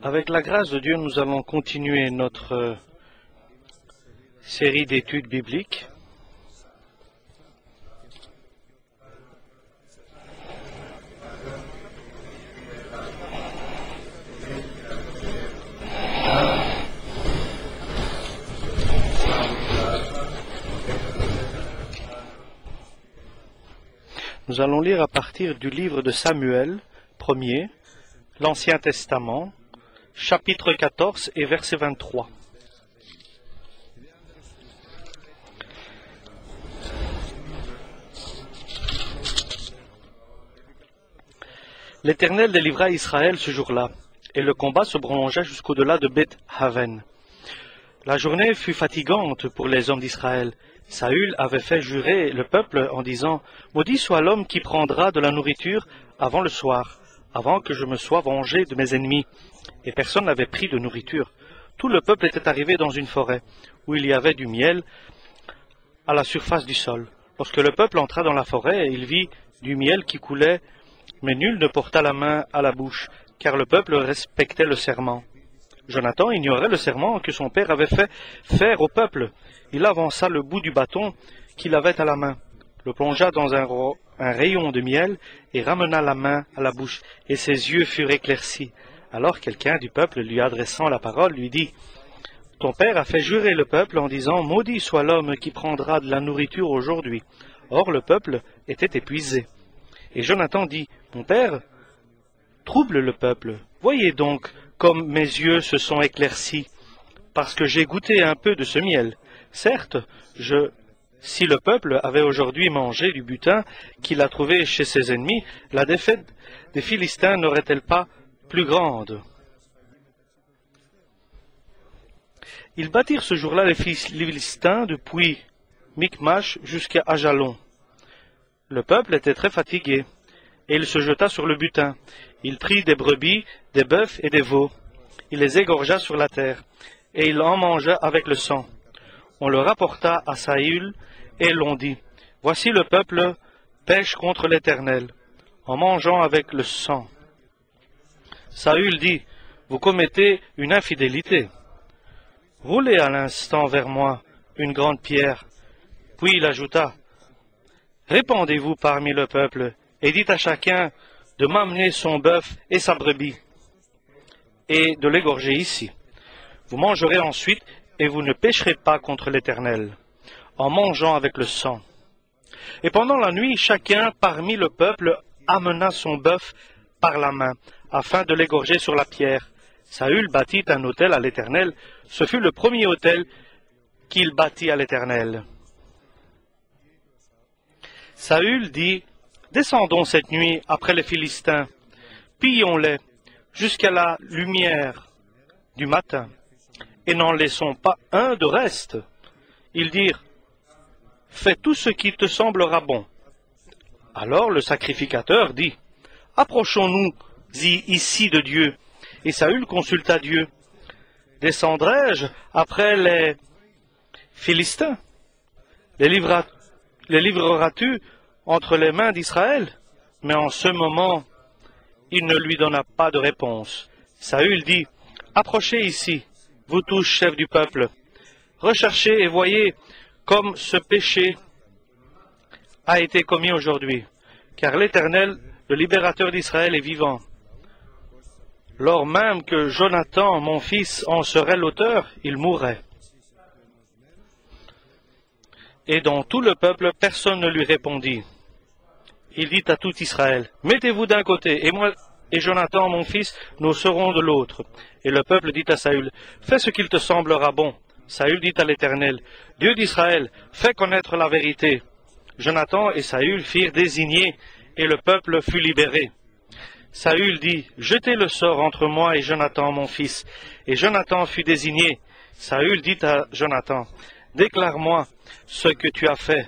Avec la grâce de Dieu, nous allons continuer notre série d'études bibliques. Nous allons lire à partir du livre de Samuel, premier, l'Ancien Testament, chapitre 14 et verset 23. L'Éternel délivra Israël ce jour-là, et le combat se prolongea jusqu'au-delà de Beth-Haven. La journée fut fatigante pour les hommes d'Israël. Saül avait fait jurer le peuple en disant « Maudit soit l'homme qui prendra de la nourriture avant le soir, avant que je me sois vengé de mes ennemis. » Et personne n'avait pris de nourriture. Tout le peuple était arrivé dans une forêt, où il y avait du miel à la surface du sol. Lorsque le peuple entra dans la forêt, il vit du miel qui coulait, mais nul ne porta la main à la bouche, car le peuple respectait le serment. Jonathan ignorait le serment que son père avait fait faire au peuple. Il avança le bout du bâton qu'il avait à la main, le plongea dans un rayon de miel et ramena la main à la bouche, et ses yeux furent éclaircis. Alors quelqu'un du peuple, lui adressant la parole, lui dit « Ton père a fait jurer le peuple en disant « Maudit soit l'homme qui prendra de la nourriture aujourd'hui. » Or le peuple était épuisé. Et Jonathan dit « Mon père trouble le peuple. Voyez donc comme mes yeux se sont éclaircis, parce que j'ai goûté un peu de ce miel. Certes, si le peuple avait aujourd'hui mangé du butin qu'il a trouvé chez ses ennemis, la défaite des Philistins n'aurait-elle pas plus grande? » Ils bâtirent ce jour-là les Philistins depuis Michmash jusqu'à Ajalon. Le peuple était très fatigué, et il se jeta sur le butin. Il prit des brebis, des bœufs et des veaux. Il les égorgea sur la terre, et il en mangea avec le sang. On le rapporta à Saül, et l'on dit, « Voici le peuple pêche contre l'Éternel, en mangeant avec le sang. » Saül dit, « Vous commettez une infidélité. Roulez à l'instant vers moi une grande pierre. » Puis il ajouta, « Répandez-vous parmi le peuple, et dites à chacun de m'amener son bœuf et sa brebis, et de l'égorger ici. Vous mangerez ensuite, et vous ne pécherez pas contre l'Éternel, en mangeant avec le sang. » Et pendant la nuit, chacun parmi le peuple amena son bœuf par la main, afin de l'égorger sur la pierre. Saül bâtit un autel à l'Éternel. Ce fut le premier autel qu'il bâtit à l'Éternel. Saül dit, « Descendons cette nuit après les Philistins, pillons-les jusqu'à la lumière du matin, et n'en laissons pas un de reste. » Ils dirent, « Fais tout ce qui te semblera bon. » Alors le sacrificateur dit, « Approchons-nous ici de Dieu. » Et Saül consulta Dieu. « Descendrai-je après les Philistins? Les livreras-tu entre les mains d'Israël? » Mais en ce moment, il ne lui donna pas de réponse. Saül dit, « Approchez ici, vous tous chefs du peuple. Recherchez et voyez comme ce péché a été commis aujourd'hui, car l'Éternel, le libérateur d'Israël, est vivant. Lors même que Jonathan, mon fils, en serait l'auteur, il mourrait. » Et dans tout le peuple, personne ne lui répondit. Il dit à tout Israël, « Mettez-vous d'un côté, et moi et Jonathan, mon fils, nous serons de l'autre. » Et le peuple dit à Saül, « Fais ce qu'il te semblera bon. » Saül dit à l'Éternel, « Dieu d'Israël, fais connaître la vérité. » Jonathan et Saül firent désigner, et le peuple fut libéré. Saül dit, « Jetez le sort entre moi et Jonathan, mon fils. » Et Jonathan fut désigné. Saül dit à Jonathan, « Déclare-moi ce que tu as fait. »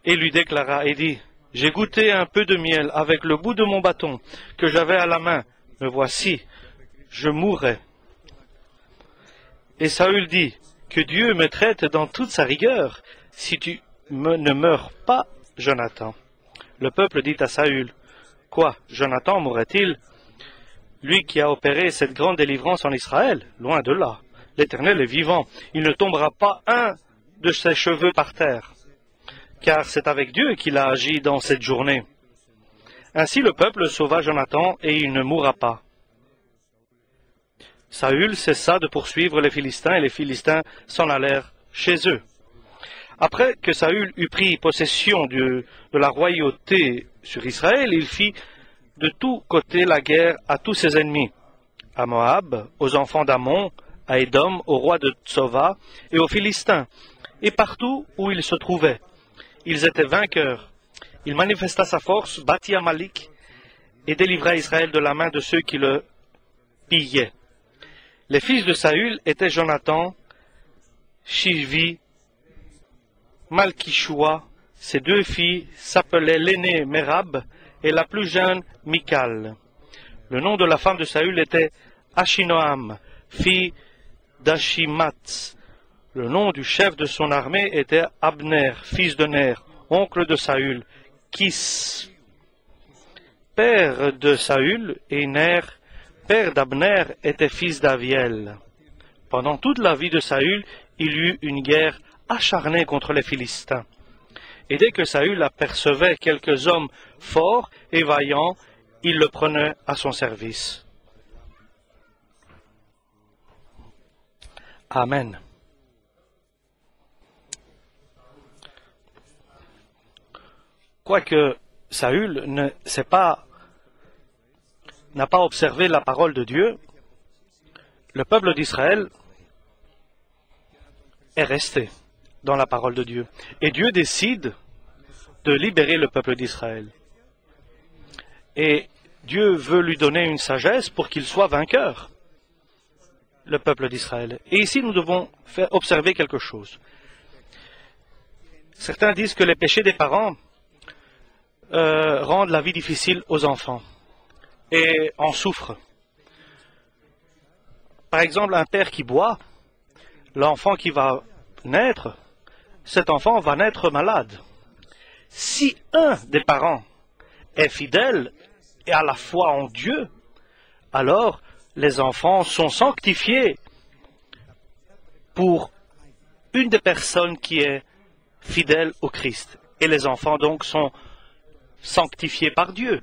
Et lui déclara et dit, « J'ai goûté un peu de miel avec le bout de mon bâton que j'avais à la main. Me voici, je mourrai. » Et Saül dit, « Que Dieu me traite dans toute sa rigueur, si tu ne meurs pas, Jonathan. » Le peuple dit à Saül, Quoi, Jonathan mourrait-il, lui qui a opéré cette grande délivrance en Israël? Loin de là. L'Éternel est vivant. Il ne tombera pas un de ses cheveux par terre, car c'est avec Dieu qu'il a agi dans cette journée. Ainsi le peuple sauva Jonathan et il ne mourra pas. Saül cessa de poursuivre les Philistins et les Philistins s'en allèrent chez eux. Après que Saül eut pris possession de la royauté sur Israël, il fit de tous côtés la guerre à tous ses ennemis, à Moab, aux enfants d'Ammon, à Édom, au roi de Tsova et aux Philistins, et partout où ils se trouvaient. Ils étaient vainqueurs. Il manifesta sa force, battit Amalek et délivra Israël de la main de ceux qui le pillaient. Les fils de Saül étaient Jonathan, Shivvi, Malkishua. Ses deux filles s'appelaient l'aînée Merab et la plus jeune Michal. Le nom de la femme de Saül était Achinoam, fille d'Achimatz. Le nom du chef de son armée était Abner, fils de Ner, oncle de Saül, Kis, père de Saül, et Ner, père d'Abner, était fils d'Aviel. Pendant toute la vie de Saül, il y eut une guerre acharnée contre les Philistins. Et dès que Saül apercevait quelques hommes forts et vaillants, il le prenait à son service. Amen. Quoique Saül n'a pas observé la parole de Dieu, le peuple d'Israël est resté dans la parole de Dieu. Et Dieu décide de libérer le peuple d'Israël. Et Dieu veut lui donner une sagesse pour qu'il soit vainqueur, le peuple d'Israël. Et ici, nous devons faire observer quelque chose. Certains disent que les péchés des parents rendent la vie difficile aux enfants et en souffrent. Par exemple, un père qui boit, l'enfant qui va naître, cet enfant va naître malade. Si un des parents est fidèle et a la foi en Dieu, alors les enfants sont sanctifiés pour une des personnes qui est fidèle au Christ. Et les enfants donc sont sanctifiés par Dieu.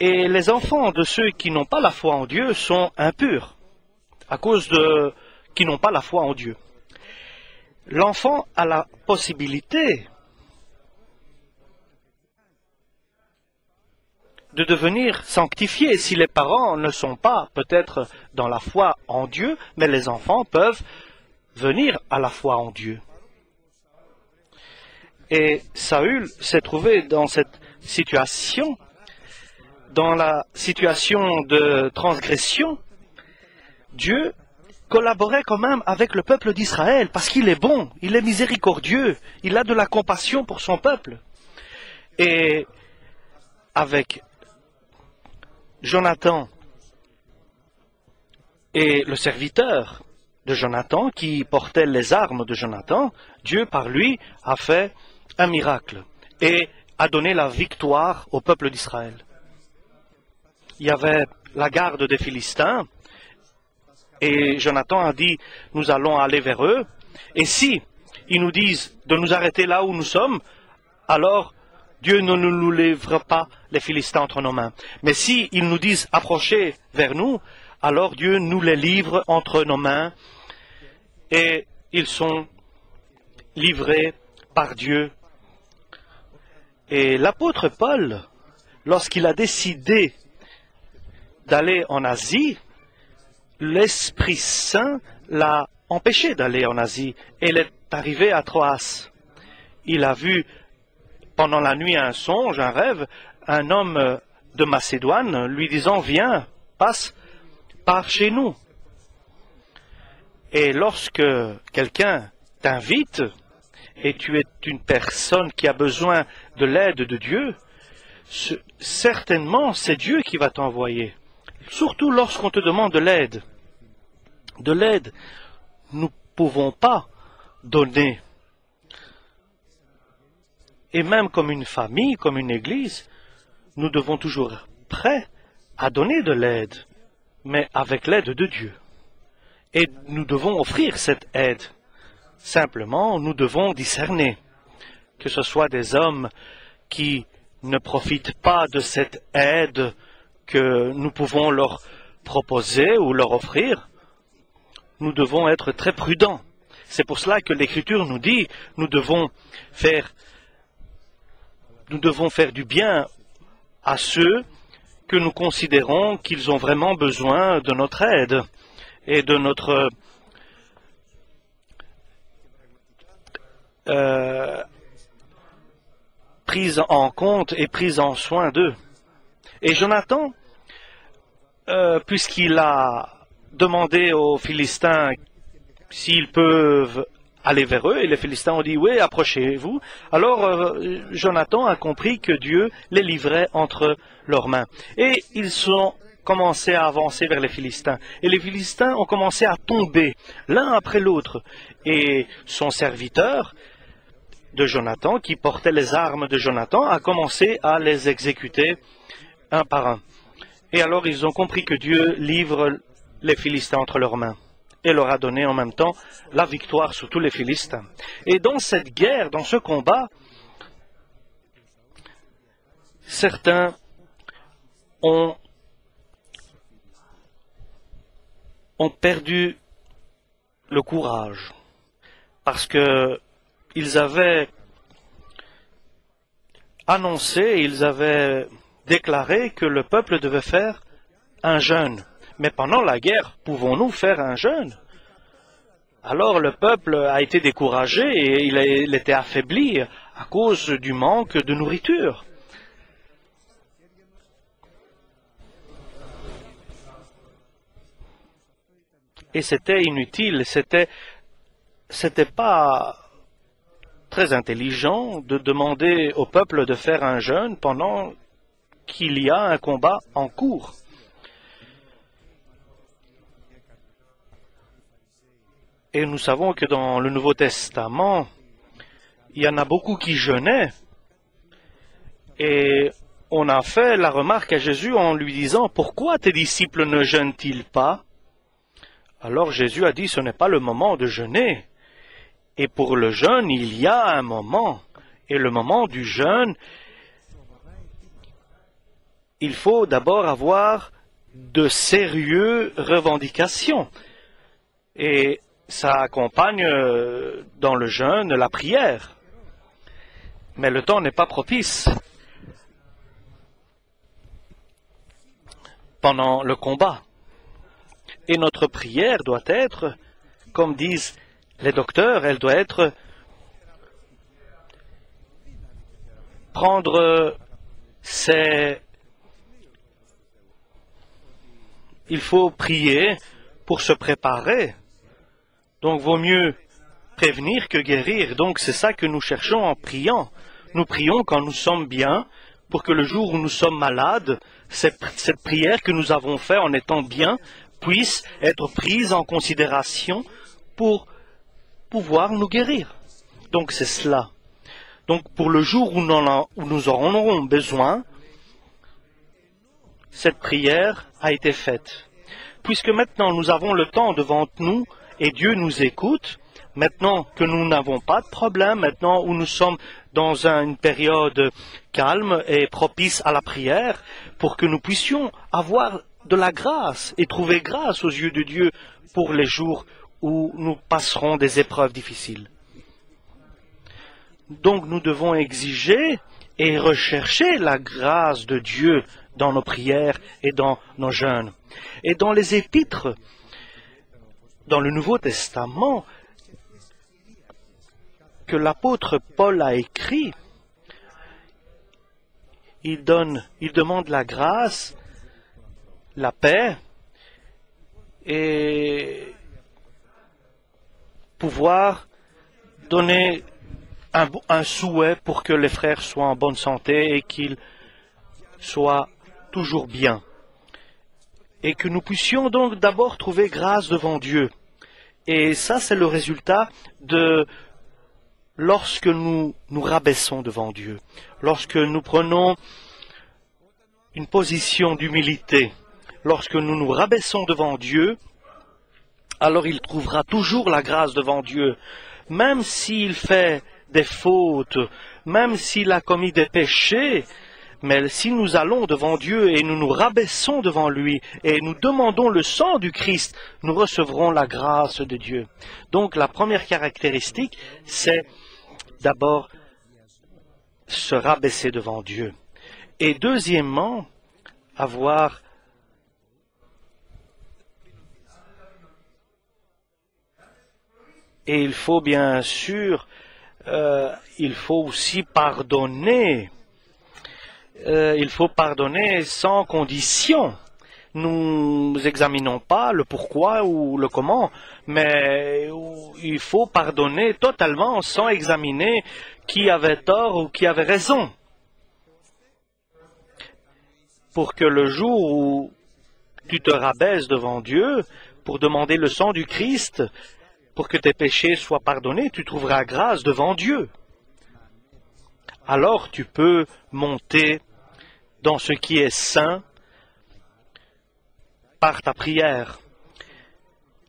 Et les enfants de ceux qui n'ont pas la foi en Dieu sont impurs, à cause de qui n'ont pas la foi en Dieu. L'enfant a la possibilité de devenir sanctifié si les parents ne sont pas peut-être dans la foi en Dieu, mais les enfants peuvent venir à la foi en Dieu. Et Saül s'est trouvé dans cette situation, dans la situation de transgression. Dieu collaborait quand même avec le peuple d'Israël parce qu'il est bon, il est miséricordieux, il a de la compassion pour son peuple. Et avec Jonathan et le serviteur de Jonathan qui portait les armes de Jonathan, Dieu par lui a fait un miracle et a donné la victoire au peuple d'Israël. Il y avait la garde des Philistins et Jonathan a dit « Nous allons aller vers eux et si ils nous disent de nous arrêter là où nous sommes, alors Dieu ne nous livre pas les Philistins entre nos mains. Mais si ils nous disent approchez vers nous, alors Dieu nous les livre entre nos mains et ils sont livrés par Dieu. Et l'apôtre Paul, lorsqu'il a décidé d'aller en Asie, l'Esprit Saint l'a empêché d'aller en Asie et il est arrivé à Troas. Il a vu pendant la nuit un songe, un rêve, un homme de Macédoine lui disant « Viens, passe par chez nous ». Et lorsque quelqu'un t'invite et tu es une personne qui a besoin de l'aide de Dieu, certainement c'est Dieu qui va t'envoyer. Surtout lorsqu'on te demande de l'aide. De l'aide, nous ne pouvons pas donner. Et même comme une famille, comme une église, nous devons toujours être prêts à donner de l'aide, mais avec l'aide de Dieu. Et nous devons offrir cette aide. Simplement, nous devons discerner que ce soit des hommes qui ne profitent pas de cette aide que nous pouvons leur proposer ou leur offrir. Nous devons être très prudents. C'est pour cela que l'Écriture nous dit nous devons faire du bien à ceux que nous considérons qu'ils ont vraiment besoin de notre aide et de notre prise en compte et prise en soin d'eux. Et Jonathan, puisqu'il a demandé aux Philistins s'ils peuvent aller vers eux, et les Philistins ont dit oui, approchez-vous. Alors Jonathan a compris que Dieu les livrait entre leurs mains. Et ils ont commencé à avancer vers les Philistins. Et les Philistins ont commencé à tomber l'un après l'autre. Et son serviteur de Jonathan, qui portait les armes de Jonathan, a commencé à les exécuter un par un. Et alors ils ont compris que Dieu livre les Philistins entre leurs mains et leur a donné en même temps la victoire sur tous les Philistins. Et dans cette guerre, dans ce combat, certains ont perdu le courage parce que ils avaient annoncé, ils avaient déclaré que le peuple devait faire un jeûne. Mais pendant la guerre, pouvons-nous faire un jeûne? Alors le peuple a été découragé et il était affaibli à cause du manque de nourriture. Et c'était inutile, c'était pas très intelligent de demander au peuple de faire un jeûne pendant qu'il y a un combat en cours. Et nous savons que dans le Nouveau Testament, il y en a beaucoup qui jeûnaient. Et on a fait la remarque à Jésus en lui disant « Pourquoi tes disciples ne jeûnent-ils pas ?» Alors Jésus a dit « Ce n'est pas le moment de jeûner. » Et pour le jeûne, il y a un moment. Et le moment du jeûne, il faut d'abord avoir de sérieuses revendications. Et ça accompagne dans le jeûne la prière. Mais le temps n'est pas propice pendant le combat. Et notre prière doit être, comme disent les docteurs, elle doit être prendre il faut prier pour se préparer. Donc, vaut mieux prévenir que guérir. Donc, c'est ça que nous cherchons en priant. Nous prions quand nous sommes bien, pour que le jour où nous sommes malades, cette prière que nous avons faite en étant bien puisse être prise en considération pour pouvoir nous guérir. Donc, c'est cela. Donc, pour le jour où nous en aurons besoin, cette prière a été faite. Puisque maintenant nous avons le temps devant nous, et Dieu nous écoute, maintenant que nous n'avons pas de problème, maintenant où nous sommes dans une période calme et propice à la prière, pour que nous puissions avoir de la grâce et trouver grâce aux yeux de Dieu pour les jours où nous passerons des épreuves difficiles. Donc nous devons exiger et rechercher la grâce de Dieu dans nos prières et dans nos jeûnes. Et dans les épîtres, dans le Nouveau Testament, que l'apôtre Paul a écrit, il demande la grâce, la paix et pouvoir donner un souhait pour que les frères soient en bonne santé et qu'ils soient toujours bien. Et que nous puissions donc d'abord trouver grâce devant Dieu. Et ça, c'est le résultat de lorsque nous nous rabaissons devant Dieu, lorsque nous prenons une position d'humilité. Lorsque nous nous rabaissons devant Dieu, alors il trouvera toujours la grâce devant Dieu, même s'il fait des fautes, même s'il a commis des péchés. Mais si nous allons devant Dieu et nous nous rabaissons devant lui et nous demandons le sang du Christ, nous recevrons la grâce de Dieu. Donc la première caractéristique, c'est d'abord se rabaisser devant Dieu. Et deuxièmement, avoir et il faut bien sûr, il faut aussi pardonner. Il faut pardonner sans condition. Nous examinons pas le pourquoi ou le comment, mais il faut pardonner totalement sans examiner qui avait tort ou qui avait raison. Pour que le jour où tu te rabaisses devant Dieu pour demander le sang du Christ, pour que tes péchés soient pardonnés, tu trouveras grâce devant Dieu. Alors tu peux monter dans ce qui est saint par ta prière.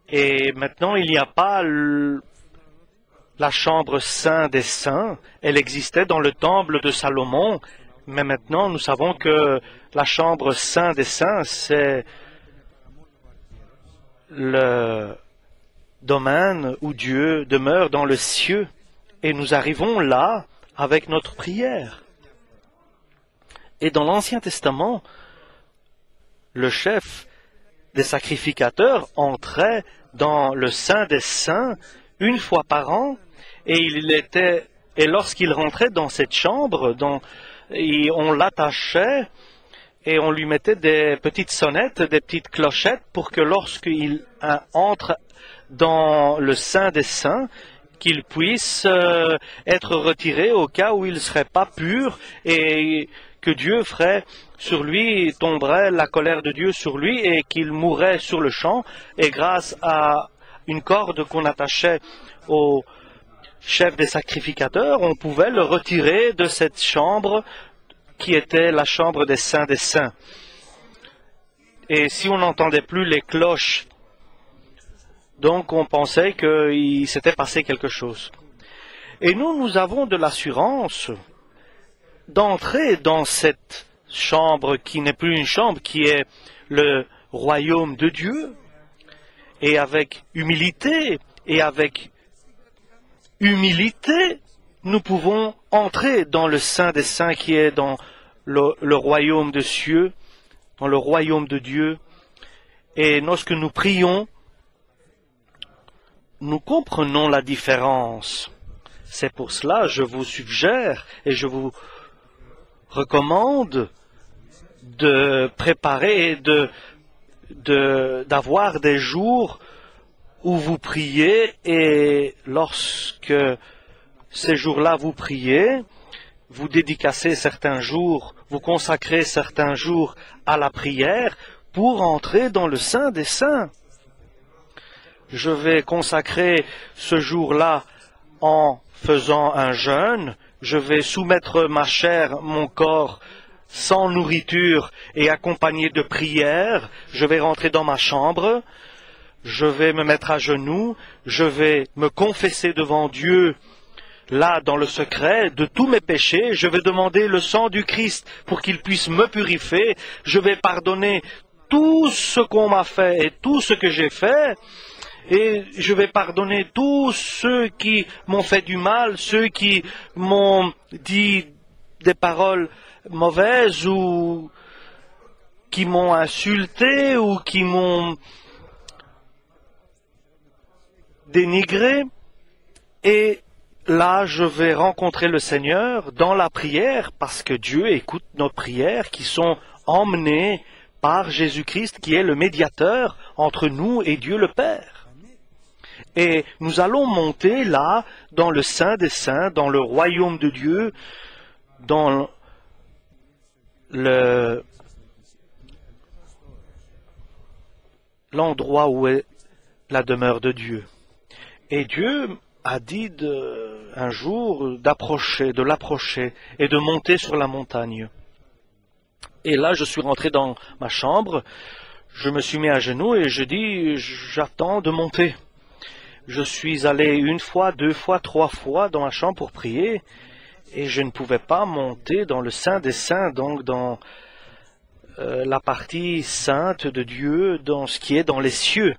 Et maintenant, il n'y a pas la chambre saint des saints. Elle existait dans le temple de Salomon, mais maintenant nous savons que la chambre saint des saints, c'est le domaine où Dieu demeure dans le ciel. Et nous arrivons là avec notre prière. Et dans l'Ancien Testament, le chef des sacrificateurs entrait dans le Saint des Saints une fois par an, et lorsqu'il rentrait dans cette chambre, on l'attachait et on lui mettait des petites sonnettes, des petites clochettes pour que lorsqu'il entre dans le Saint des Saints, qu'il puisse être retiré au cas où il ne serait pas pur et que Dieu ferait sur lui, tomberait la colère de Dieu sur lui et qu'il mourrait sur le champ. Et grâce à une corde qu'on attachait au chef des sacrificateurs, on pouvait le retirer de cette chambre qui était la chambre des saints des saints. Et si on n'entendait plus les cloches, donc on pensait qu'il s'était passé quelque chose. Et nous avons de l'assurance d'entrer dans cette chambre qui n'est plus une chambre, qui est le royaume de Dieu. Et avec humilité, nous pouvons entrer dans le Saint des Saints qui est dans le royaume des cieux, dans le royaume de Dieu. Et lorsque nous prions, nous comprenons la différence. C'est pour cela je vous suggère et je vous recommande de préparer et d'avoir des jours où vous priez, et lorsque ces jours-là vous priez, vous dédicacez certains jours, vous consacrez certains jours à la prière pour entrer dans le Saint des Saints. Je vais consacrer ce jour-là en faisant un jeûne. Je vais soumettre ma chair, mon corps, sans nourriture et accompagné de prières. Je vais rentrer dans ma chambre. Je vais me mettre à genoux. Je vais me confesser devant Dieu, là, dans le secret, de tous mes péchés. Je vais demander le sang du Christ pour qu'il puisse me purifier. Je vais pardonner tout ce qu'on m'a fait et tout ce que j'ai fait. Et je vais pardonner tous ceux qui m'ont fait du mal, ceux qui m'ont dit des paroles mauvaises ou qui m'ont insulté ou qui m'ont dénigré. Et là, je vais rencontrer le Seigneur dans la prière parce que Dieu écoute nos prières qui sont emmenées par Jésus-Christ qui est le médiateur entre nous et Dieu le Père. Et nous allons monter là, dans le Saint des Saints, dans le royaume de Dieu, dans l'endroit où est la demeure de Dieu. Et Dieu a dit un jour de l'approcher et de monter sur la montagne. Et là, je suis rentré dans ma chambre, je me suis mis à genoux et je dis, j'attends de monter. Je suis allé une fois, deux fois, trois fois dans ma chambre pour prier et je ne pouvais pas monter dans le Saint des Saints, donc dans la partie sainte de Dieu, dans ce qui est dans les cieux.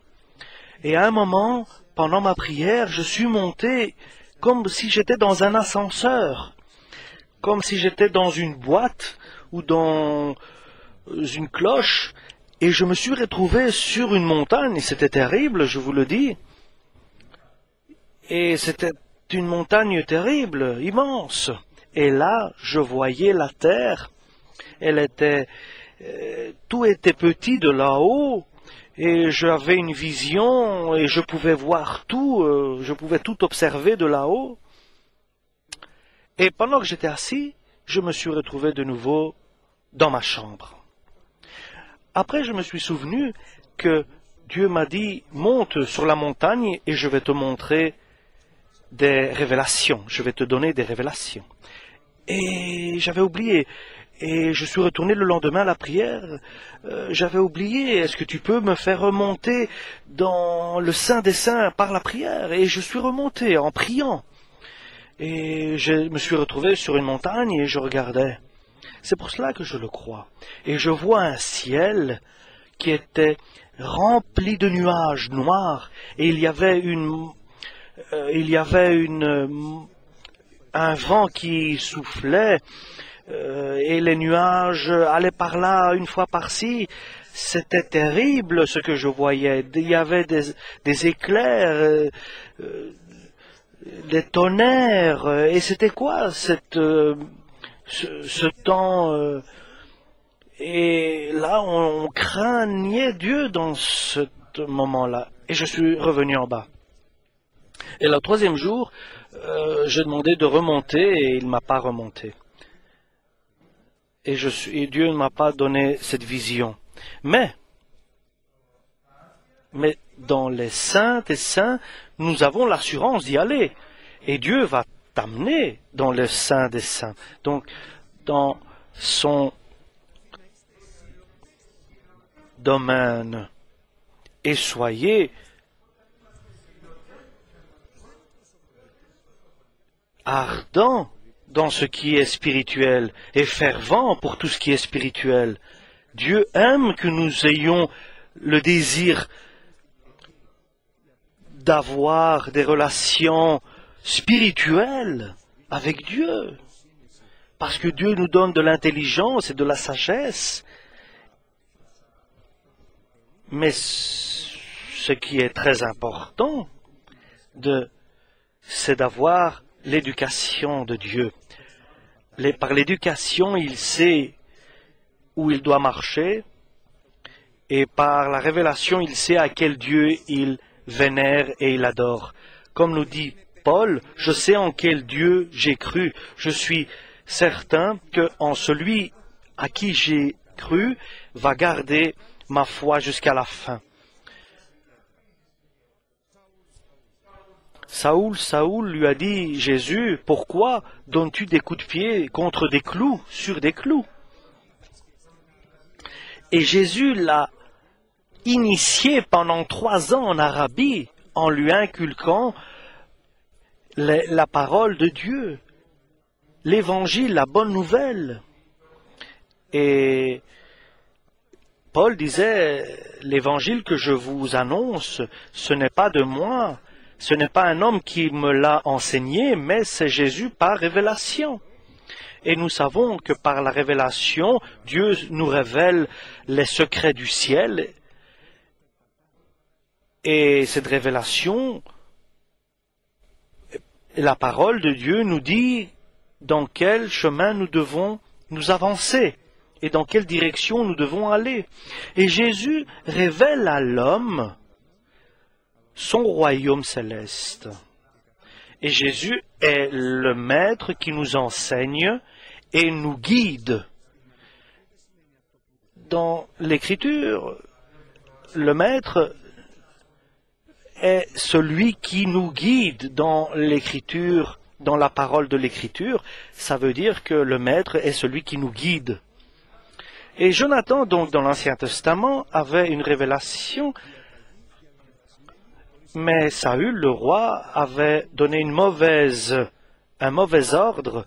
Et à un moment, pendant ma prière, je suis monté comme si j'étais dans un ascenseur, comme si j'étais dans une boîte ou dans une cloche, et je me suis retrouvé sur une montagne, et c'était terrible, je vous le dis. Et c'était une montagne terrible, immense. Et là, je voyais la terre, elle était, tout était petit de là-haut, et j'avais une vision, et je pouvais voir tout, je pouvais tout observer de là-haut. Et pendant que j'étais assis, je me suis retrouvé de nouveau dans ma chambre. Après, je me suis souvenu que Dieu m'a dit, monte sur la montagne et je vais te montrer des révélations, je vais te donner des révélations. Et j'avais oublié, et je suis retourné le lendemain à la prière, j'avais oublié, est-ce que tu peux me faire remonter dans le Saint des Saints par la prière? Et je suis remonté en priant, et je me suis retrouvé sur une montagne et je regardais. C'est pour cela que je le crois. Et je vois un ciel qui était rempli de nuages noirs, et il y avait un vent qui soufflait, et les nuages allaient par là, une fois par-ci. C'était terrible ce que je voyais. Il y avait des éclairs, des tonnerres, et c'était quoi ce temps, et là on craignait Dieu dans ce moment-là, et je suis revenu en bas. Et le troisième jour, j'ai demandé de remonter, et il ne m'a pas remonté. Et Dieu ne m'a pas donné cette vision. Mais dans les saints et saints, nous avons l'assurance d'y aller, et Dieu va t'amener dans le Saint des Saints, donc dans son domaine. Et soyez ardents dans ce qui est spirituel et fervents pour tout ce qui est spirituel. Dieu aime que nous ayons le désir d'avoir des relations spirituel avec Dieu, parce que Dieu nous donne de l'intelligence et de la sagesse. Mais ce qui est très important, c'est d'avoir l'éducation de Dieu. Par l'éducation, il sait où il doit marcher, et par la révélation, il sait à quel Dieu il vénère et il adore. Comme nous dit Paul, je sais en quel Dieu j'ai cru. Je suis certain que en celui à qui j'ai cru va garder ma foi jusqu'à la fin. Saoul lui a dit, Jésus, pourquoi donnes-tu des coups de pied contre des clous, sur des clous? Et Jésus l'a initié pendant 3 ans en Arabie, en lui inculquant la parole de Dieu, l'évangile, la bonne nouvelle. Et Paul disait, l'évangile que je vous annonce, ce n'est pas de moi, ce n'est pas un homme qui me l'a enseigné, mais c'est Jésus par révélation. Et nous savons que par la révélation, Dieu nous révèle les secrets du ciel. Et cette révélation, la parole de Dieu nous dit dans quel chemin nous devons nous avancer et dans quelle direction nous devons aller. Et Jésus révèle à l'homme son royaume céleste. Et Jésus est le maître qui nous enseigne et nous guide. Dans l'Écriture, le maître est celui qui nous guide dans l'Écriture, dans la parole de l'Écriture. Ça veut dire que le maître est celui qui nous guide. Et Jonathan, donc, dans l'Ancien Testament, avait une révélation, mais Saül, le roi, avait donné un mauvais ordre,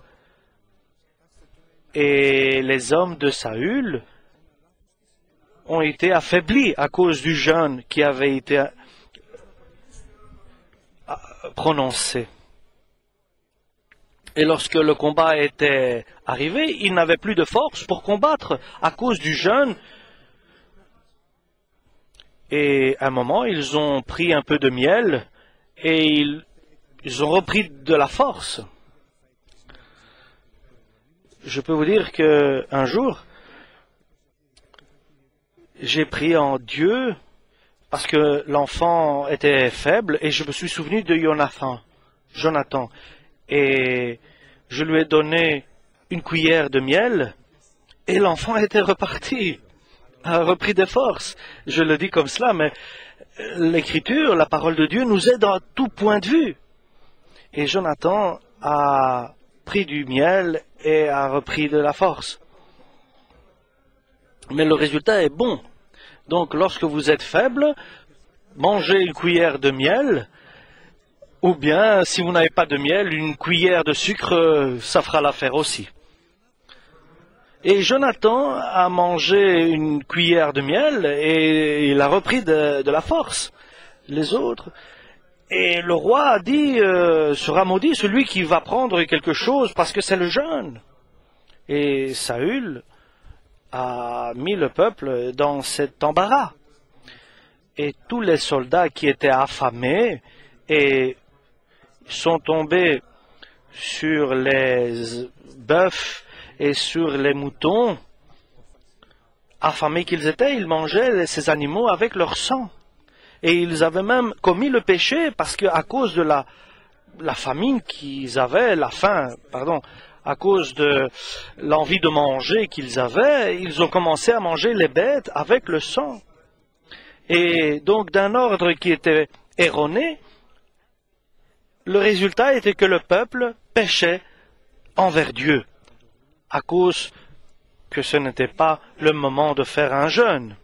et les hommes de Saül ont été affaiblis à cause du jeûne qui avait été prononcé. Et lorsque le combat était arrivé, ils n'avaient plus de force pour combattre à cause du jeûne. Et à un moment, ils ont pris un peu de miel et ils ont repris de la force. Je peux vous dire qu'un jour, j'ai prié en Dieu parce que l'enfant était faible et je me suis souvenu de Jonathan. Et je lui ai donné une cuillère de miel et l'enfant était reparti, a repris des forces. Je le dis comme cela, mais l'Écriture, la parole de Dieu nous aide à tout point de vue. Et Jonathan a pris du miel et a repris de la force. Mais le résultat est bon. Donc lorsque vous êtes faible, mangez une cuillère de miel, ou bien si vous n'avez pas de miel, une cuillère de sucre, ça fera l'affaire aussi. Et Jonathan a mangé une cuillère de miel et il a repris de la force. Les autres. Et le roi a dit, sera maudit celui qui va prendre quelque chose parce que c'est le jeûne. Et Saül a mis le peuple dans cet embarras. Et tous les soldats qui étaient affamés et sont tombés sur les bœufs et sur les moutons, affamés qu'ils étaient, ils mangeaient ces animaux avec leur sang. Et ils avaient même commis le péché parce qu'à cause de la famine qu'ils avaient, à cause de l'envie de manger qu'ils avaient, ils ont commencé à manger les bêtes avec le sang. Et donc d'un ordre qui était erroné, le résultat était que le peuple péchait envers Dieu, à cause que ce n'était pas le moment de faire un jeûne.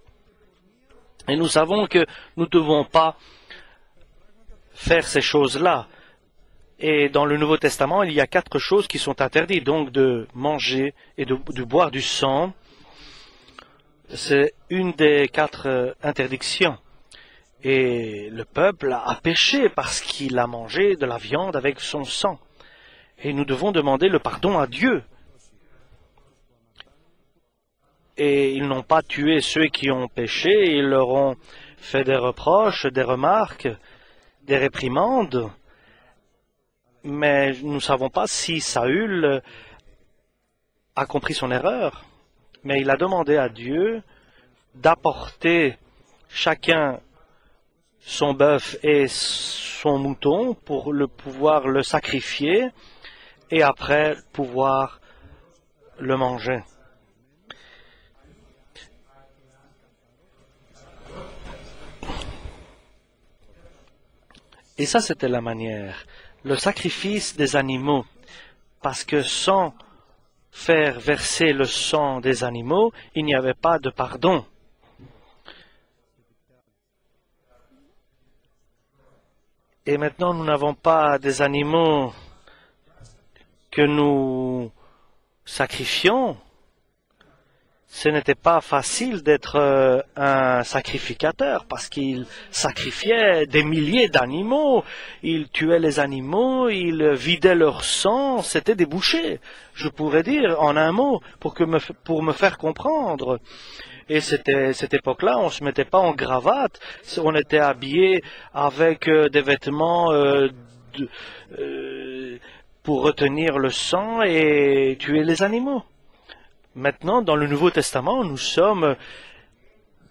Et nous savons que nous ne devons pas faire ces choses-là. Et dans le Nouveau Testament, il y a 4 choses qui sont interdites, donc de manger et de boire du sang. C'est une des 4 interdictions. Et le peuple a péché parce qu'il a mangé de la viande avec son sang. Et nous devons demander le pardon à Dieu. Et ils n'ont pas tué ceux qui ont péché, ils leur ont fait des reproches, des remarques, des réprimandes. Mais nous ne savons pas si Saül a compris son erreur. Mais il a demandé à Dieu d'apporter chacun son bœuf et son mouton pour pouvoir le sacrifier et après pouvoir le manger. Et ça, c'était la manière. Le sacrifice des animaux. Parce que sans faire verser le sang des animaux, il n'y avait pas de pardon. Et maintenant, nous n'avons pas des animaux que nous sacrifions. Ce n'était pas facile d'être un sacrificateur parce qu'il sacrifiait des milliers d'animaux, il tuait les animaux, il vidait leur sang, c'était des bouchers, je pourrais dire en un mot, pour me faire comprendre. Et cette époque-là, on ne se mettait pas en gravate, on était habillé avec des vêtements pour retenir le sang et tuer les animaux. Maintenant, dans le Nouveau Testament, nous sommes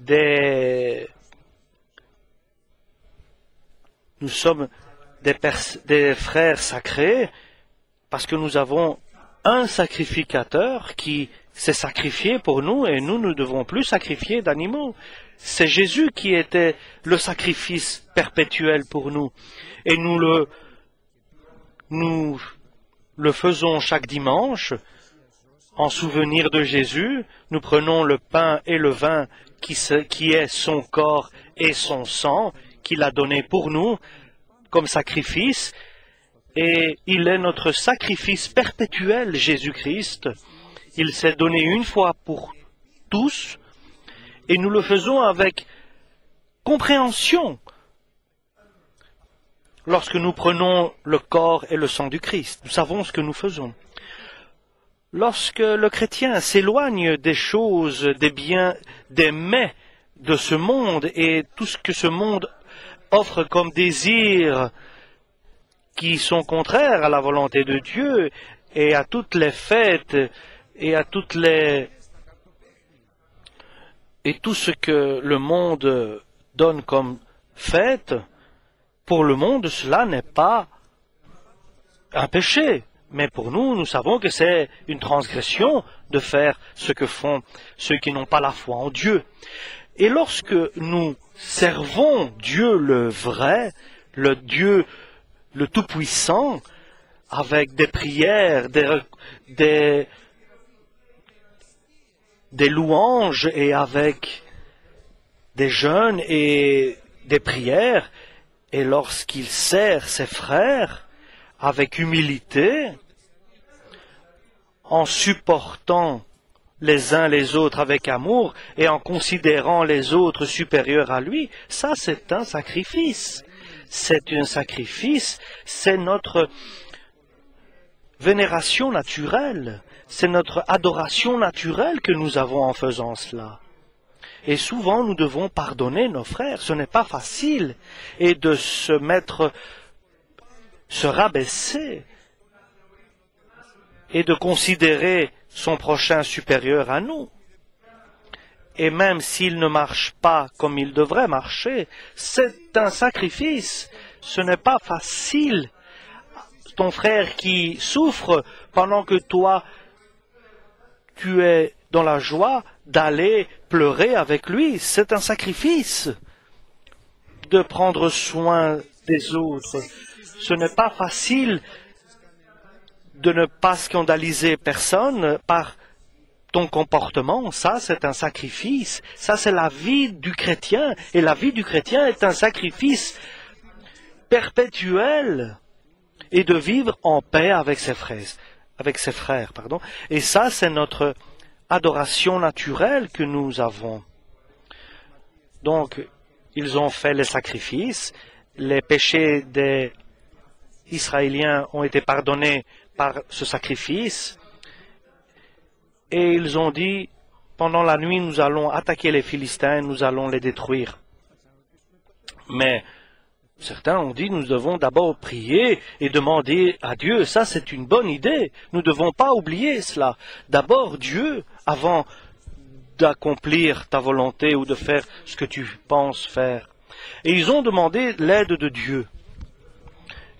des frères sacrés parce que nous avons un sacrificateur qui s'est sacrifié pour nous et nous ne devons plus sacrifier d'animaux. C'est Jésus qui était le sacrifice perpétuel pour nous et nous le faisons chaque dimanche En souvenir de Jésus, nous prenons le pain et le vin qui est son corps et son sang qu'il a donné pour nous comme sacrifice. Et il est notre sacrifice perpétuel, Jésus-Christ. Il s'est donné une fois pour tous et nous le faisons avec compréhension lorsque nous prenons le corps et le sang du Christ. Nous savons ce que nous faisons. Lorsque le chrétien s'éloigne des choses, des biens, des mets de ce monde et tout ce que ce monde offre comme désirs qui sont contraires à la volonté de Dieu et à toutes les fêtes et à tout ce que le monde donne comme fête, pour le monde, cela n'est pas un péché. Mais pour nous, nous savons que c'est une transgression de faire ce que font ceux qui n'ont pas la foi en Dieu. Et lorsque nous servons Dieu le vrai, le Dieu le Tout-Puissant, avec des prières, des louanges et avec des jeûnes et des prières, et lorsqu'il sert ses frères avec humilité, en supportant les uns les autres avec amour et en considérant les autres supérieurs à lui, ça c'est un sacrifice. C'est un sacrifice, c'est notre vénération naturelle, c'est notre adoration naturelle que nous avons en faisant cela. Et souvent nous devons pardonner nos frères, ce n'est pas facile, et de se rabaisser, et de considérer son prochain supérieur à nous. Et même s'il ne marche pas comme il devrait marcher, c'est un sacrifice. Ce n'est pas facile. Ton frère qui souffre pendant que toi, tu es dans la joie d'aller pleurer avec lui, c'est un sacrifice de prendre soin des autres. Ce n'est pas facile de ne pas scandaliser personne par ton comportement. Ça, c'est un sacrifice. Ça, c'est la vie du chrétien. Et la vie du chrétien est un sacrifice perpétuel et de vivre en paix avec ses frères. Et ça, c'est notre adoration naturelle que nous avons. Donc, ils ont fait les sacrifices. Les péchés des Israéliens ont été pardonnés par ce sacrifice. Et ils ont dit, pendant la nuit, nous allons attaquer les Philistins, nous allons les détruire. Mais certains ont dit, nous devons d'abord prier et demander à Dieu. Ça, c'est une bonne idée. Nous ne devons pas oublier cela. D'abord, Dieu, avant d'accomplir ta volonté ou de faire ce que tu penses faire. Et ils ont demandé l'aide de Dieu.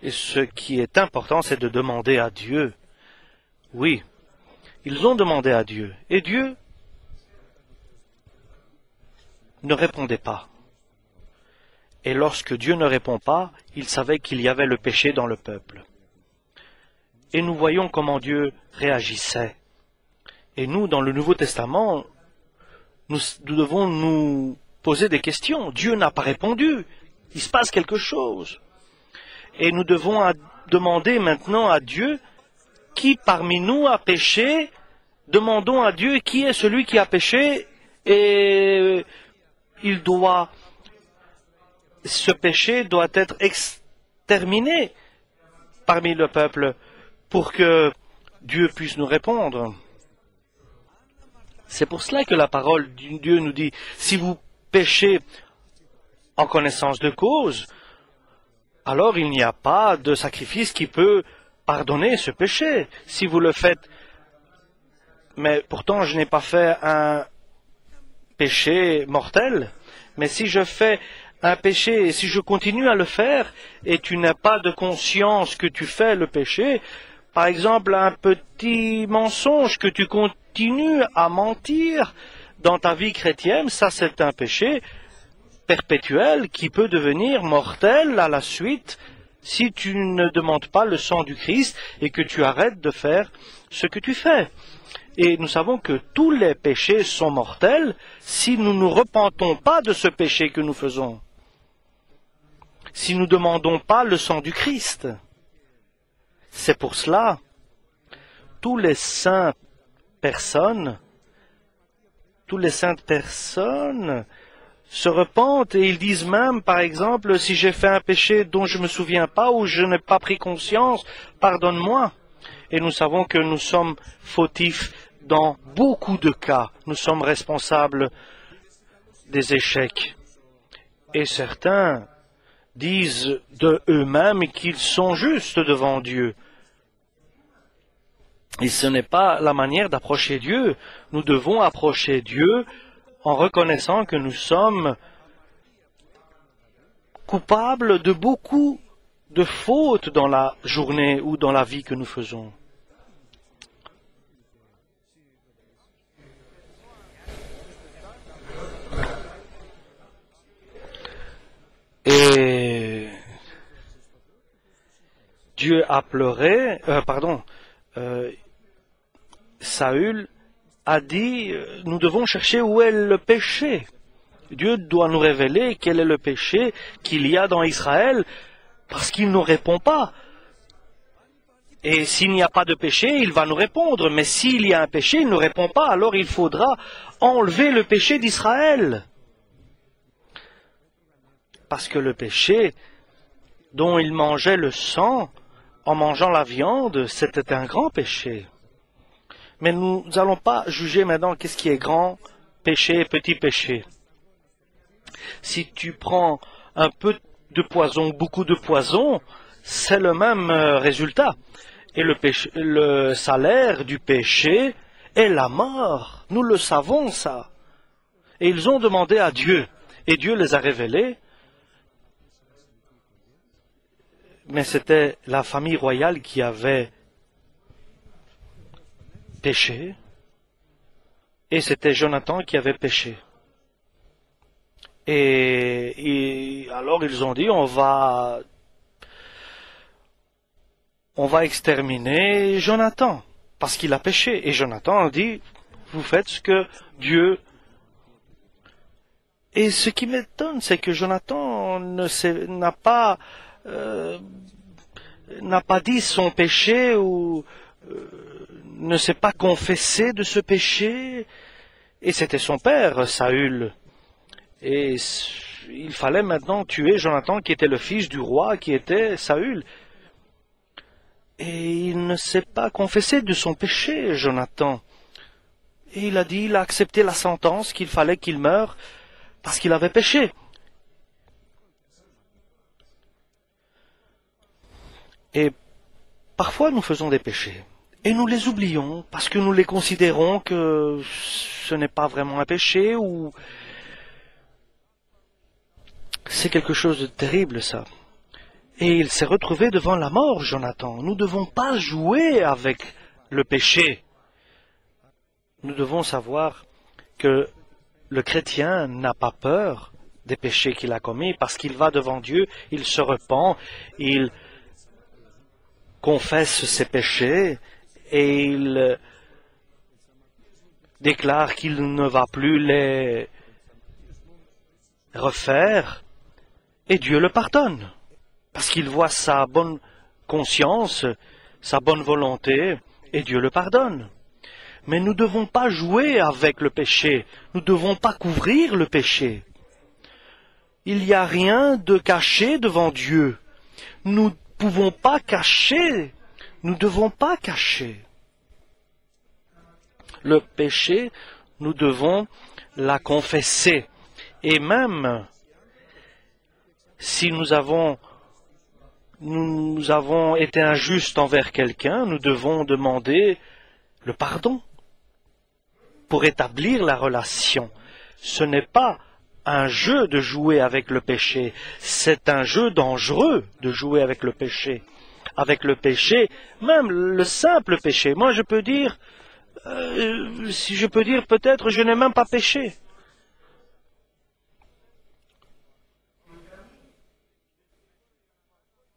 Et ce qui est important, c'est de demander à Dieu. Oui, ils ont demandé à Dieu. Et Dieu ne répondait pas. Et lorsque Dieu ne répond pas, il savait qu'il y avait le péché dans le peuple. Et nous voyons comment Dieu réagissait. Et nous, dans le Nouveau Testament, nous devons nous poser des questions. Dieu n'a pas répondu. Il se passe quelque chose. Et nous devons demander maintenant à Dieu qui parmi nous a péché. Demandons à Dieu qui est celui qui a péché et ce péché doit être exterminé parmi le peuple pour que Dieu puisse nous répondre. C'est pour cela que la parole de Dieu nous dit, si vous péchez en connaissance de cause, alors il n'y a pas de sacrifice qui peut pardonner ce péché. Si vous le faites, mais pourtant je n'ai pas fait un péché mortel, mais si je fais un péché et si je continue à le faire et tu n'as pas de conscience que tu fais le péché, par exemple un petit mensonge que tu continues à mentir dans ta vie chrétienne, ça c'est un péché perpétuel qui peut devenir mortel à la suite si tu ne demandes pas le sang du Christ et que tu arrêtes de faire ce que tu fais. Et nous savons que tous les péchés sont mortels si nous ne nous repentons pas de ce péché que nous faisons. Si nous ne demandons pas le sang du Christ. C'est pour cela, tous les saintes personnes se repentent et ils disent même, par exemple, si j'ai fait un péché dont je ne me souviens pas ou je n'ai pas pris conscience, pardonne-moi. Et nous savons que nous sommes fautifs dans beaucoup de cas. Nous sommes responsables des échecs. Et certains disent de eux-mêmes qu'ils sont justes devant Dieu. Et ce n'est pas la manière d'approcher Dieu. Nous devons approcher Dieu en reconnaissant que nous sommes coupables de beaucoup de fautes dans la journée ou dans la vie que nous faisons. Et Dieu a pleuré, Saül a dit, nous devons chercher où est le péché. Dieu doit nous révéler quel est le péché qu'il y a dans Israël, parce qu'il ne nous répond pas. Et s'il n'y a pas de péché, il va nous répondre. Mais s'il y a un péché, il ne nous répond pas. Alors il faudra enlever le péché d'Israël. Parce que le péché dont il mangeait le sang en mangeant la viande, c'était un grand péché. Mais nous n'allons pas juger maintenant qu'est-ce qui est grand péché et petit péché. Si tu prends un peu de poison, beaucoup de poison, c'est le même résultat. Et le salaire du péché est la mort. Nous le savons, ça. Et ils ont demandé à Dieu. Et Dieu les a révélés. Mais c'était la famille royale qui avait péché. Et c'était Jonathan qui avait péché. Et alors ils ont dit, on va exterminer Jonathan, parce qu'il a péché. Et Jonathan a dit, vous faites ce que Dieu... Et ce qui m'étonne, c'est que Jonathan n'a pas dit son péché ou ne s'est pas confessé de ce péché. Et c'était son père, Saül. Et il fallait maintenant tuer Jonathan, qui était le fils du roi, qui était Saül. Et il ne s'est pas confessé de son péché, Jonathan. Et il a accepté la sentence qu'il fallait qu'il meure parce qu'il avait péché. Et parfois nous faisons des péchés. Et nous les oublions parce que nous les considérons que ce n'est pas vraiment un péché ou c'est quelque chose de terrible, ça. Et il s'est retrouvé devant la mort, Jonathan. Nous ne devons pas jouer avec le péché. Nous devons savoir que le chrétien n'a pas peur des péchés qu'il a commis parce qu'il va devant Dieu, il se repent, il confesse ses péchés et il déclare qu'il ne va plus les refaire et Dieu le pardonne. Parce qu'il voit sa bonne conscience, sa bonne volonté, et Dieu le pardonne. Mais nous ne devons pas jouer avec le péché, nous ne devons pas couvrir le péché. Il n'y a rien de caché devant Dieu. Nous ne pouvons pas cacher, nous ne devons pas cacher. Le péché, nous devons la confesser. Et même si nous avons été injustes envers quelqu'un, nous devons demander le pardon pour établir la relation. Ce n'est pas un jeu de jouer avec le péché, c'est un jeu dangereux de jouer avec le péché. Avec le péché, même le simple péché. Moi, je peux dire, peut-être je n'ai même pas péché.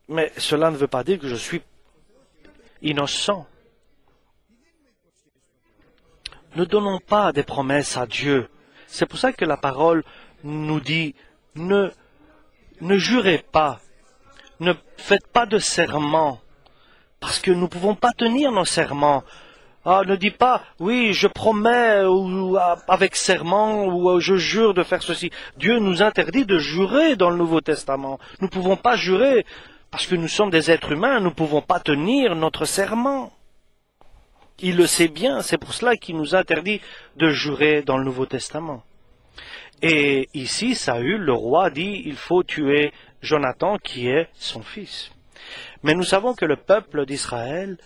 Mais cela ne veut pas dire que je suis innocent. ne donnons pas des promesses à Dieu. C'est pour ça que la parole nous dit, ne jurez pas, ne faites pas de serment, parce que nous ne pouvons pas tenir nos serments. Ah, ne dis pas, oui, je promets ou avec serment ou je jure de faire ceci. Dieu nous interdit de jurer dans le Nouveau Testament. Nous ne pouvons pas jurer parce que nous sommes des êtres humains, nous ne pouvons pas tenir notre serment. Il le sait bien, c'est pour cela qu'il nous interdit de jurer dans le Nouveau Testament. Et ici, Saül, le roi, dit, il faut tuer Jonathan qui est son fils. Mais nous savons que le peuple d'Israël,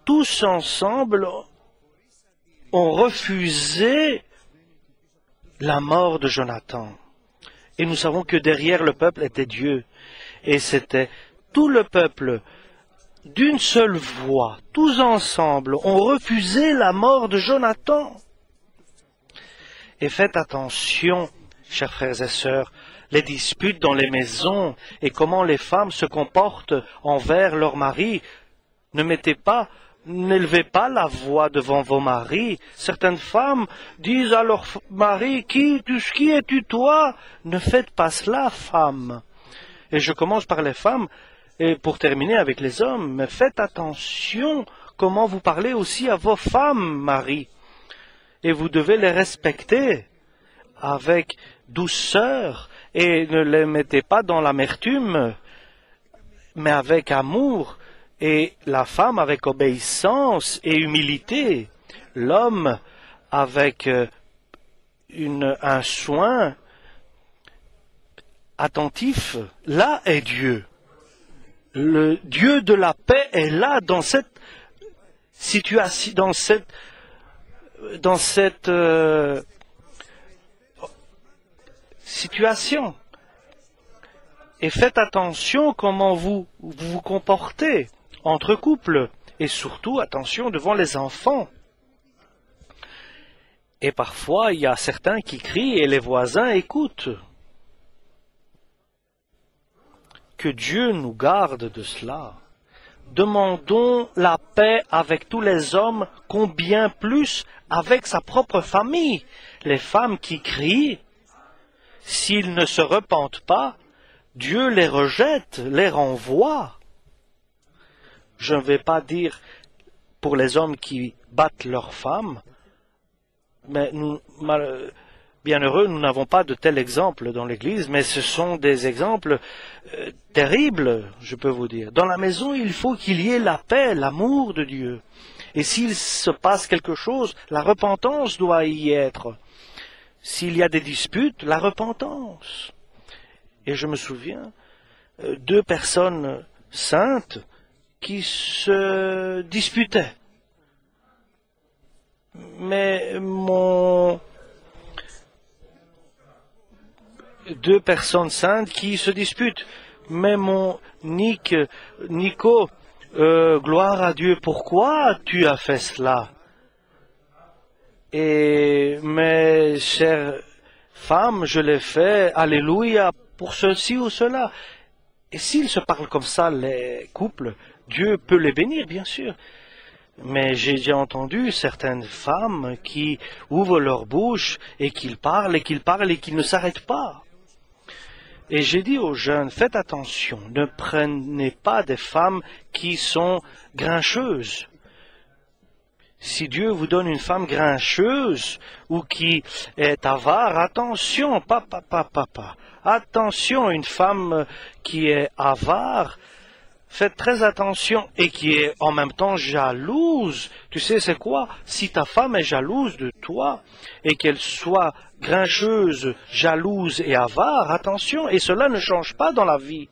tous ensemble, ont refusé la mort de Jonathan. Et nous savons que derrière le peuple était Dieu. Et c'était tout le peuple, d'une seule voix, tous ensemble, ont refusé la mort de Jonathan. Et faites attention, chers frères et sœurs, les disputes dans les maisons et comment les femmes se comportent envers leur mari. N'élevez pas la voix devant vos maris. Certaines femmes disent à leur mari, qui es-tu toi? Ne faites pas cela, femme. Et je commence par les femmes, et pour terminer avec les hommes, mais faites attention comment vous parlez aussi à vos femmes, mari. Et vous devez les respecter avec douceur, et ne les mettez pas dans l'amertume, mais avec amour. Et la femme avec obéissance et humilité, l'homme avec un soin attentif. Là est Dieu. Le Dieu de la paix est là dans cette situation, dans cette situation. Et faites attention comment vous vous comportez entre couples, et surtout attention devant les enfants. Et parfois, il y a certains qui crient et les voisins écoutent. Que Dieu nous garde de cela. Demandons la paix avec tous les hommes, combien plus avec sa propre famille. Les femmes qui crient, s'ils ne se repentent pas, Dieu les rejette, les renvoie. Je ne vais pas dire pour les hommes qui battent leurs femmes, mais bienheureux, nous n'avons pas de tels exemples dans l'Église, mais ce sont des exemples terribles, je peux vous dire. Dans la maison, il faut qu'il y ait la paix, l'amour de Dieu. Et s'il se passe quelque chose, la repentance doit y être. S'il y a des disputes, la repentance. Et je me souviens, 2 personnes saintes qui se disputaient. Mais 2 personnes saintes qui se disputent. Mais mon Nico, gloire à Dieu, pourquoi tu as fait cela? Et mes chères femmes, je l'ai fait, alléluia, pour ceci ou cela. Et s'ils se parlent comme ça, les couples, Dieu peut les bénir, bien sûr. Mais j'ai déjà entendu certaines femmes qui ouvrent leur bouche et qu'ils parlent et qu'ils ne s'arrêtent pas. Et j'ai dit aux jeunes, faites attention, ne prenez pas des femmes qui sont grincheuses. Si Dieu vous donne une femme grincheuse ou qui est avare, attention, attention, une femme qui est avare, faites très attention, et qui est en même temps jalouse. Tu sais c'est quoi? Si ta femme est jalouse de toi, et qu'elle soit grincheuse, jalouse et avare, attention, et cela ne change pas dans la vie.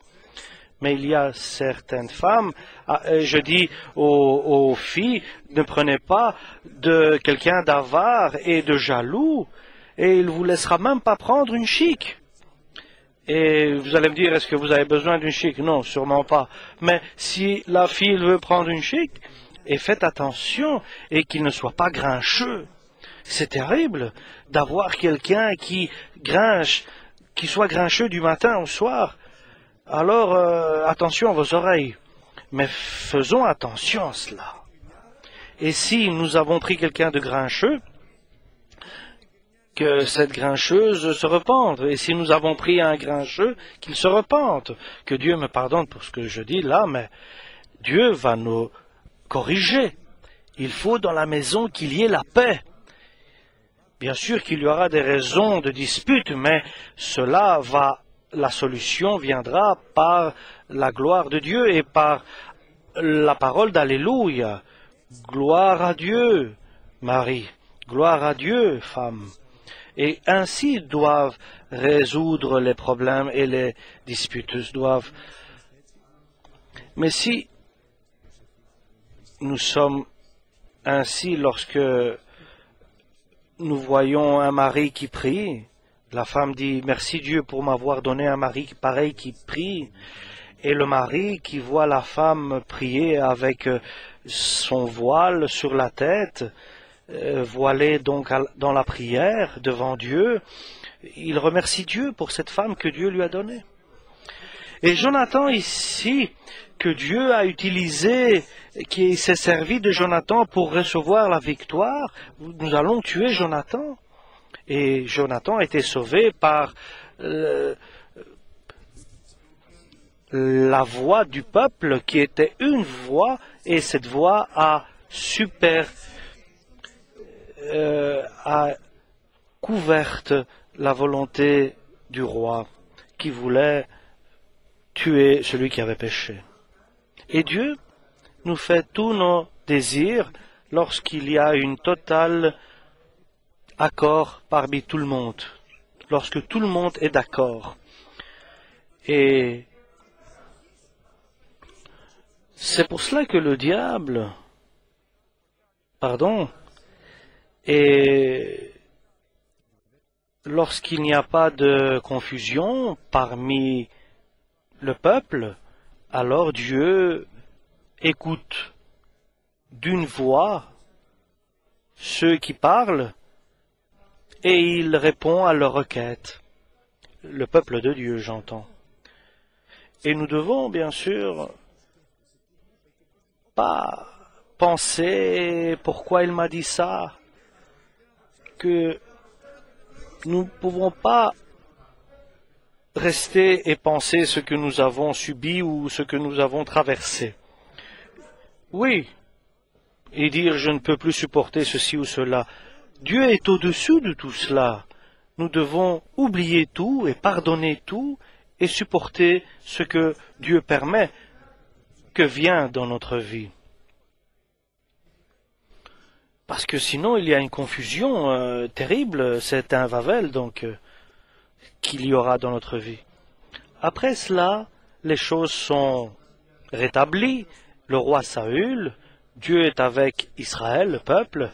Mais il y a certaines femmes, je dis aux filles, ne prenez pas de quelqu'un d'avare et de jaloux, et il vous laissera même pas prendre une chic. Et vous allez me dire, est-ce que vous avez besoin d'une chic? Non, sûrement pas. Mais si la fille veut prendre une chic, et faites attention, et qu'il ne soit pas grincheux. C'est terrible d'avoir quelqu'un qui grinche, qui soit grincheux du matin au soir. Alors, attention à vos oreilles. Mais faisons attention à cela. Et si nous avons pris quelqu'un de grincheux, que cette grincheuse se repente. Et si nous avons pris un grincheux, qu'il se repente. Que Dieu me pardonne pour ce que je dis là, mais Dieu va nous corriger. Il faut dans la maison qu'il y ait la paix. Bien sûr qu'il y aura des raisons de dispute, mais la solution viendra par la gloire de Dieu et par la parole d'Alléluia. Gloire à Dieu, Marie. Gloire à Dieu, femme. Et ainsi doivent résoudre les problèmes et les disputes doivent. Mais si nous sommes ainsi lorsque nous voyons un mari qui prie, la femme dit merci Dieu pour m'avoir donné un mari pareil qui prie, et le mari qui voit la femme prier avec son voile sur la tête, voilé donc dans la prière devant Dieu, il remercie Dieu pour cette femme que Dieu lui a donnée. Et Jonathan ici, que Dieu a utilisé, qui s'est servi de Jonathan pour recevoir la victoire, nous allons tuer Jonathan. Et Jonathan a été sauvé par la voix du peuple qui était une voix, et cette voix a couverte la volonté du roi qui voulait tuer celui qui avait péché. Et Dieu nous fait tous nos désirs lorsqu'il y a un total accord parmi tout le monde, lorsque tout le monde est d'accord. Et c'est pour cela que le diable, et lorsqu'il n'y a pas de confusion parmi le peuple, alors Dieu écoute d'une voix ceux qui parlent et il répond à leurs requêtes. Le peuple de Dieu, j'entends. Et nous devons, bien sûr, pas penser pourquoi il m'a dit ça, que nous ne pouvons pas rester et penser ce que nous avons subi ou ce que nous avons traversé. Oui, et dire je ne peux plus supporter ceci ou cela. Dieu est au-dessus de tout cela. Nous devons oublier tout et pardonner tout et supporter ce que Dieu permet que vient dans notre vie. Parce que sinon il y a une confusion terrible, c'est un Vavel donc qu'il y aura dans notre vie. Après cela, les choses sont rétablies. Le roi Saül, Dieu est avec Israël, le peuple.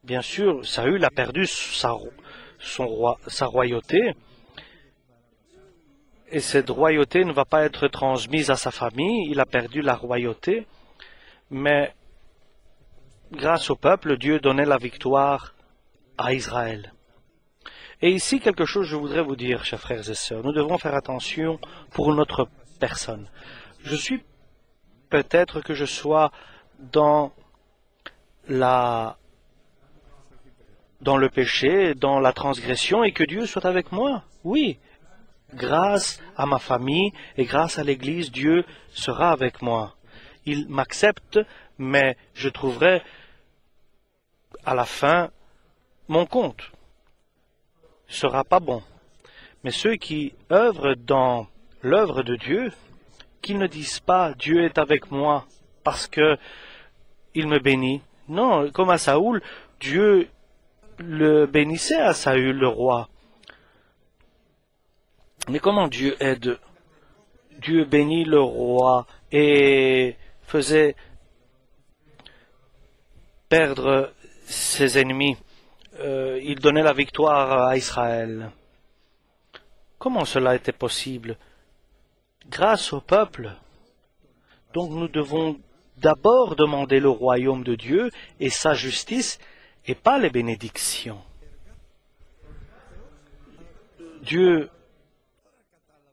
Bien sûr, Saül a perdu sa royauté. Et cette royauté ne va pas être transmise à sa famille. Il a perdu la royauté. Mais grâce au peuple, Dieu donnait la victoire à Israël. Et ici, quelque chose je voudrais vous dire, chers frères et sœurs. Nous devons faire attention pour notre personne. Peut-être que je sois dans le péché, dans la transgression, et que Dieu soit avec moi. Oui, grâce à ma famille et grâce à l'Église, Dieu sera avec moi. Il m'accepte, mais je trouverai à la fin mon compte. Sera pas bon. Mais ceux qui œuvrent dans l'œuvre de Dieu, qu'ils ne disent pas Dieu est avec moi parce que il me bénit. Non, comme à Saoul, Dieu le bénissait à Saül, le roi. Mais comment Dieu aide? Dieu bénit le roi et faisait perdre ses ennemis. Il donnait la victoire à Israël. Comment cela était possible? Grâce au peuple. Donc nous devons d'abord demander le royaume de Dieu et sa justice et pas les bénédictions. Dieu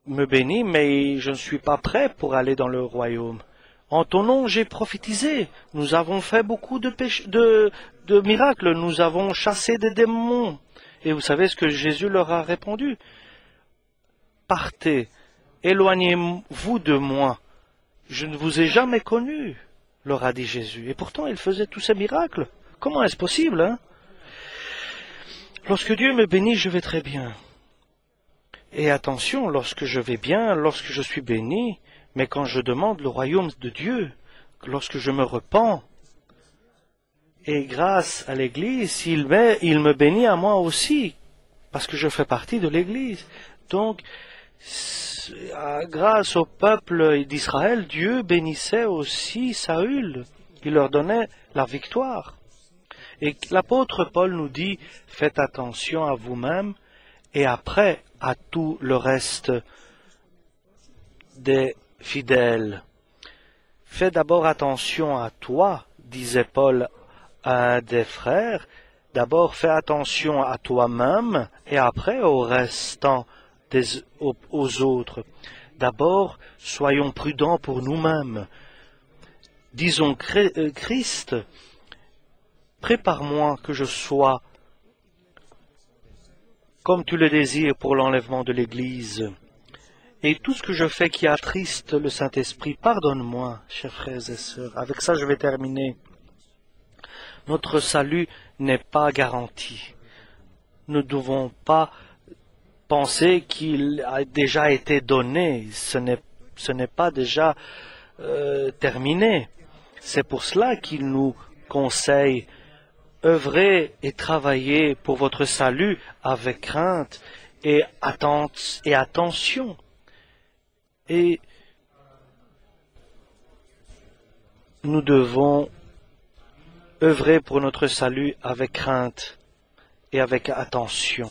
me bénit, mais je ne suis pas prêt pour aller dans le royaume. En ton nom, j'ai prophétisé. Nous avons fait beaucoup de miracles. Nous avons chassé des démons. Et vous savez ce que Jésus leur a répondu? Partez, éloignez-vous de moi. Je ne vous ai jamais connu, leur a dit Jésus. Et pourtant, il faisait tous ces miracles. Comment est-ce possible, hein? Lorsque Dieu me bénit, je vais très bien. Et attention, lorsque je vais bien, lorsque je suis béni, mais quand je demande le royaume de Dieu, lorsque je me repens, et grâce à l'Église, il me bénit à moi aussi, parce que je fais partie de l'Église. Donc, grâce au peuple d'Israël, Dieu bénissait aussi Saül. Il leur donnait la victoire. Et l'apôtre Paul nous dit, faites attention à vous-même et après à tout le reste des fidèles. Fais d'abord attention à toi, disait Paul à un des frères. D'abord fais attention à toi-même et après au restant aux autres. D'abord, soyons prudents pour nous-mêmes. Disons Christ, prépare-moi que je sois comme tu le désires pour l'enlèvement de l'Église. Et tout ce que je fais qui attriste le Saint-Esprit, pardonne-moi, chers frères et sœurs. Avec ça, je vais terminer. Notre salut n'est pas garanti. Nous ne devons pas penser qu'il a déjà été donné. Ce n'est pas déjà terminé. C'est pour cela qu'il nous conseille œuvrez et travaillez pour votre salut avec crainte et attention. Et nous devons œuvrer pour notre salut avec crainte et avec attention.